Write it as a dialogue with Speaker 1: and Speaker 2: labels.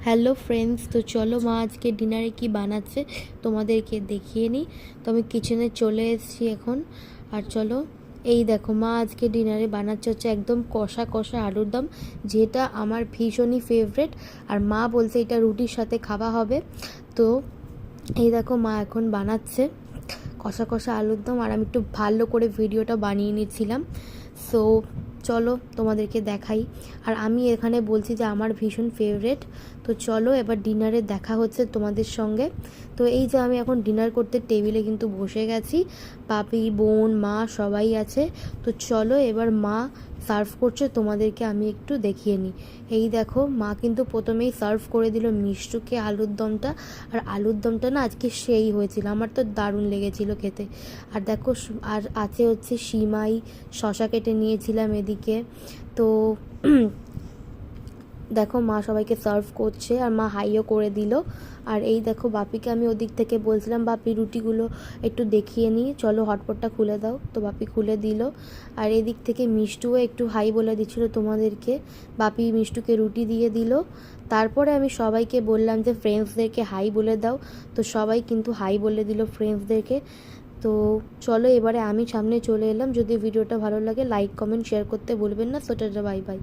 Speaker 1: Hello friends, তো চলো মা আজকে ডিনারে কি বানাচ্ছে তোমাদেরকে দেখিয়ে নিই। তো আমি কিচেনে চলে এসেছি এখন। আর চলো, এই দেখো মা আজকে ডিনারে বানাচ্ছে হচ্ছে একদম কষা কষা আলুর দম, যেটা আমার ভীষণই ফেভারেট। আর মা বলছে এটা রুটির সাথে খাওয়া হবে। তো এই দেখো মা এখন বানাচ্ছে কষা কষা আলুর দম, আর আমি একটু ভালো করে ভিডিওটা বানিয়ে নিচ্ছিলাম। সো চলো তোমাদেরকে দেখাই। আর আমি এখানে বলছি যে আমার ভীষণ ফেভারেট। তো চলো এবার ডিনারে দেখা হচ্ছে তোমাদের সঙ্গে। তো এই যে আমি এখন ডিনার করতে টেবিলে কিন্তু বসে গেছি, পাপি, বোন, মা সবাই আছে। তো চলো এবার মা সার্ভ করছে, তোমাদেরকে আমি একটু দেখিয়ে নিই। এই দেখো মা কিন্তু প্রথমেই সার্ভ করে দিল মিষ্টুকে আলুর দমটা। আর আলুর দমটা না আজকে সেই হয়েছিল, আমার তো দারুণ লেগেছিল খেতে। আর দেখো আর আছে হচ্ছে সিমাই, শশা কেটে নিয়েছিলাম এদিকে। তো দেখো মা সবাইকে সার্ভ করছে, আর মা হাইও করে দিল। আর এই দেখো বাপিকে আমি ওদিক থেকে বলছিলাম বাপি রুটিগুলো একটু দেখিয়ে নিই, চলো হটপটটা খুলে দাও। তো বাপি খুলে দিল। আর এদিক থেকে মিষ্টুও একটু হাই বলে দিচ্ছিল তোমাদেরকে। বাপি মিষ্টুকে রুটি দিয়ে দিল। তারপরে আমি সবাইকে বললাম যে ফ্রেন্ডসদেরকে হাই বলে দাও। তো সবাই কিন্তু হাই বলে দিল ফ্রেন্ডসদেরকে। তো চলো এবারে আমি সামনে চলে এলাম। যদি ভিডিওটা ভালো লাগে লাইক কমেন্ট শেয়ার করতে ভুলবেন না। So tata, bye bye.